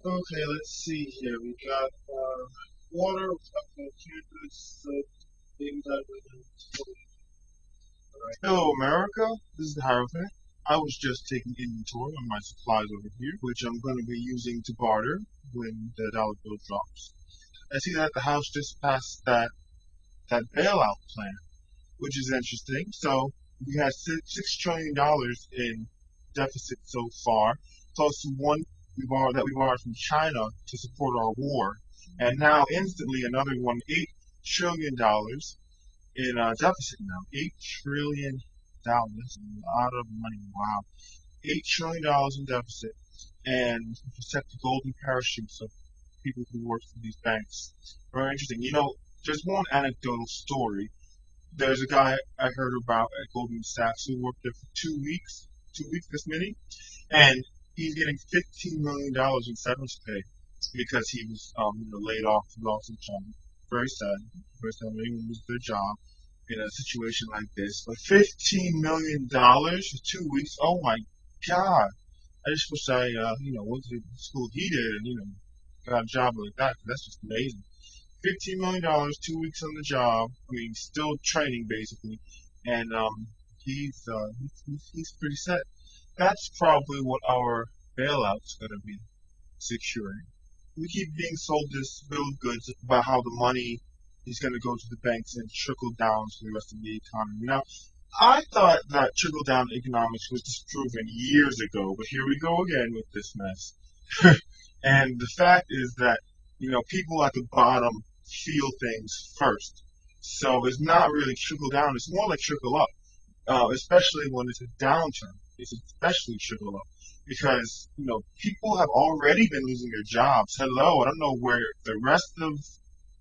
Okay, let's see here. We got water, we got cannabis, baby diapers. Hello, America. This is Harvey. I was just taking inventory on my supplies over here, which I'm going to be using to barter when the dollar bill drops. I see that the House just passed that bailout plan, which is interesting. So we had $6 trillion in deficit so far, plus one we borrowed from China to support our war, and now instantly another $8 trillion in deficit now. $8 trillion, a lot of money. Wow, $8 trillion in deficit, and protect the golden parachutes of people who work for these banks. Very interesting. Just one anecdotal story. There's a guy I heard about at Goldman Sachs who worked there for 2 weeks, 2 weeks this many, and he's getting $15 million in severance pay because he was laid off, lost his job. Very sad. Very sad when anyone loses their job in a situation like this. But $15 million for 2 weeks. Oh my God! I just wish I went to the school he did and got a job like that. That's just amazing. $15 million, 2 weeks on the job. I mean, still training basically, and he's pretty set. That's probably what our bailout's going to be securing. We keep being sold this bill of goods about how the money is going to go to the banks and trickle down to the rest of the economy. Now, I thought that trickle down economics was disproven years ago, but here we go again with this mess. And the fact is that, people at the bottom feel things first. So it's not really trickle down, it's more like trickle up, especially when it's a downturn. It's especially trickle up because, people have already been losing their jobs. Hello, I don't know where the rest of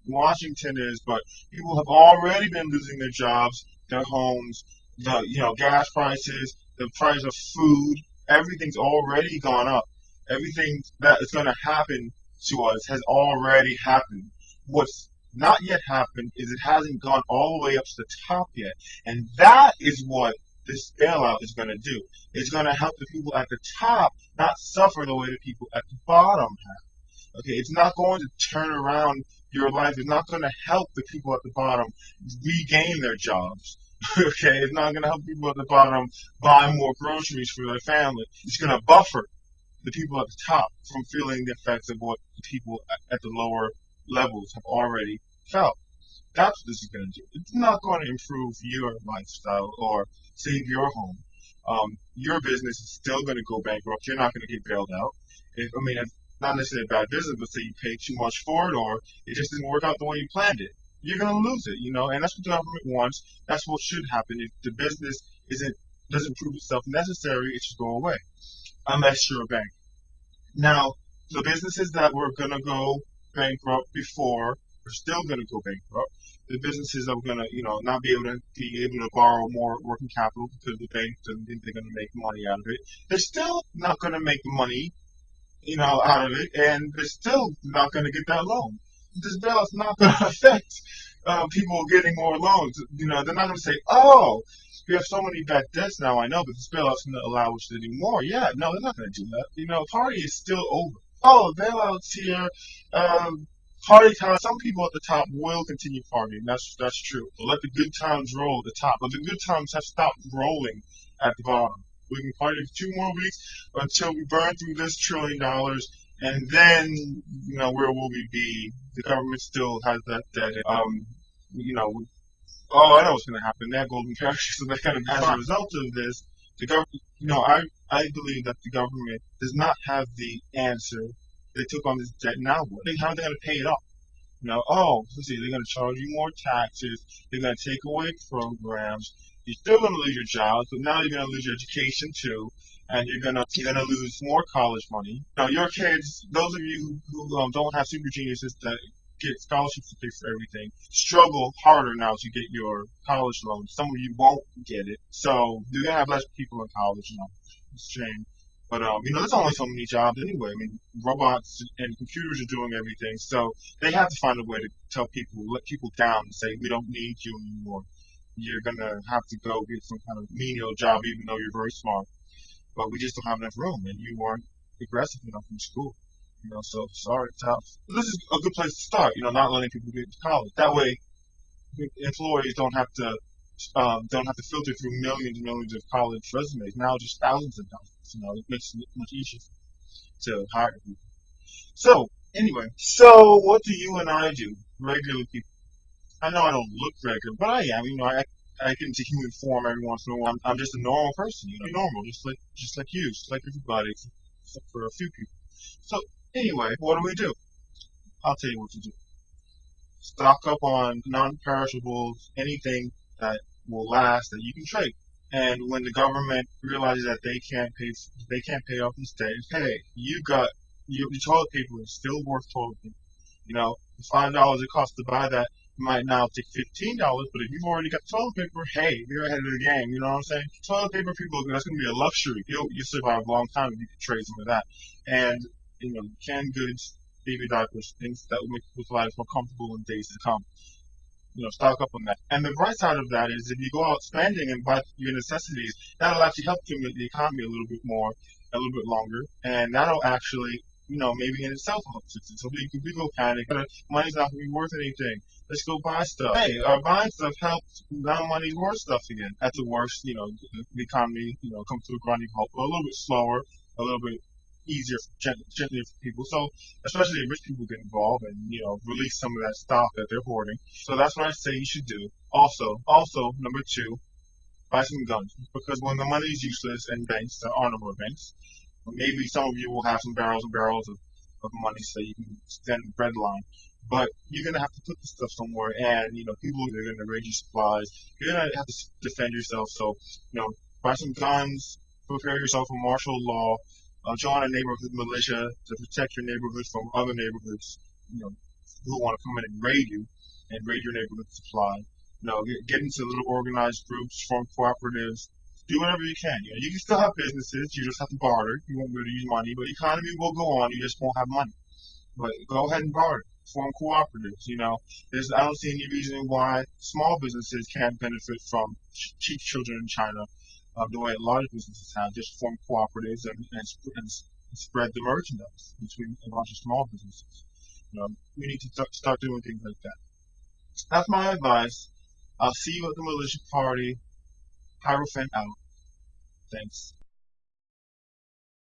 Washington is, but people have already been losing their jobs, their homes, the gas prices, the price of food, everything's already gone up. Everything that is going to happen to us has already happened. What's not yet happened is it hasn't gone all the way up to the top yet, and that is what this bailout is going to do. It's going to help the people at the top not suffer the way the people at the bottom have. Okay, it's not going to turn around your life. It's not going to help the people at the bottom regain their jobs. Okay, it's not going to help people at the bottom buy more groceries for their family. It's going to buffer the people at the top from feeling the effects of what the people at the lower levels have already felt. That's what this is going to do. It's not going to improve your lifestyle or save your home. Your business is still going to go bankrupt. You're not going to get bailed out. It's not necessarily a bad business, but say you paid too much for it or it just didn't work out the way you planned it. You're going to lose it. And that's what the government wants. That's what should happen. If the business doesn't prove itself necessary, it should go away, unless you're a bank. Now, the businesses that were going to go bankrupt before are still going to go bankrupt. The businesses that were going to, not be able to borrow more working capital because the bank doesn't think they're going to make money out of it. They're still not going to make money, out of it, and they're still not going to get that loan. This bailout's not going to affect people getting more loans. They're not going to say, "Oh, we have so many bad debts now. I know, but this bailout's going to allow us to do more." Yeah, no, they're not going to do that. The party is still over. Oh, bailouts here. Party time. Some people at the top will continue partying. That's true. Let the good times roll at the top, but the good times have stopped rolling at the bottom. We can party for 2 more weeks until we burn through this $1 trillion, and then where will we be? The government still has that debt. You know, oh, I know what's going to happen. They have golden parachutes, so they're going to be fine. As a result of this, the government, I believe that the government does not have the answer. They took on this debt. Now what? How are they going to pay it off? Let's see, they're going to charge you more taxes. They're going to take away programs. You're still going to lose your jobs, but now you're going to lose your education too, and you're going to lose more college money. Now, your kids, those of you who don't have super geniuses that get scholarships to pay for everything, struggle harder now to get your college loan. Some of you won't get it, so you're going to have less people in college now. It's a shame. But there's only so many jobs anyway. I mean, robots and computers are doing everything, so they have to find a way to let people down and say we don't need you anymore. You're gonna have to go get some kind of menial job, even though you're very smart. But we just don't have enough room, and you aren't aggressive enough in school. So sorry, it's tough. This is a good place to start. Not letting people get into college. That way, employees don't have to filter through millions and millions of college resumes. Now just thousands of thousands. It makes it much easier to hire people. So anyway, so what do you and I do? Regular people. I know I don't look regular, but I am. I get into human form every once in a while. I'm just a normal person. Normal, just like you, just like everybody, except for a few people. So anyway, what do we do? I'll tell you what to do. Stock up on non-perishables, anything that will last that you can trade. And when the government realizes that they can't pay off these debts, hey, your toilet paper is still worth toilet paper. The $5 it costs to buy that might now take $15, but if you've already got toilet paper, hey, you're ahead of the game. You know what I'm saying? Toilet paper, people, that's gonna be a luxury. You survive a long time if you can trade some of that. And canned goods, baby diapers, things that will make people's lives more comfortable in days to come. Stock up on that. And the bright side of that is if you go out spending and buy your necessities, that'll actually help stimulate the economy a little bit more, a little bit longer, and that'll actually, maybe in itself help fix it. So we go panic. Money's not going to be worth anything. Let's go buy stuff. Hey, buying stuff helps. Now money's worth stuff again. At the worst, the economy, comes to a grinding halt, but a little bit slower, a little bit easier, gentler for people. So especially if rich people get involved and release some of that stock that they're hoarding. So that's what I say you should do. Also, number two, buy some guns because when the money is useless in banks, there are no more banks. Maybe some of you will have some barrels and barrels of money so you can extend the bread line. But you're gonna have to put this stuff somewhere, and people are gonna raid your supplies. You're gonna have to defend yourself. So buy some guns, prepare yourself for martial law, join a neighborhood militia to protect your neighborhood from other neighborhoods. You know, who want to come in and raid you and raid your neighborhood supply. Get into little organized groups, form cooperatives, do whatever you can. You can still have businesses. You just have to barter. You won't be able to use money, but the economy will go on. You just won't have money. But go ahead and barter. Form cooperatives. I don't see any reason why small businesses can't benefit from cheap children in China, the way large businesses have. Just form cooperatives and spread the merchandise between a bunch of small businesses. We need to start doing things like that. That's my advice. I'll see you at the militia party. Hierophant out. Thanks.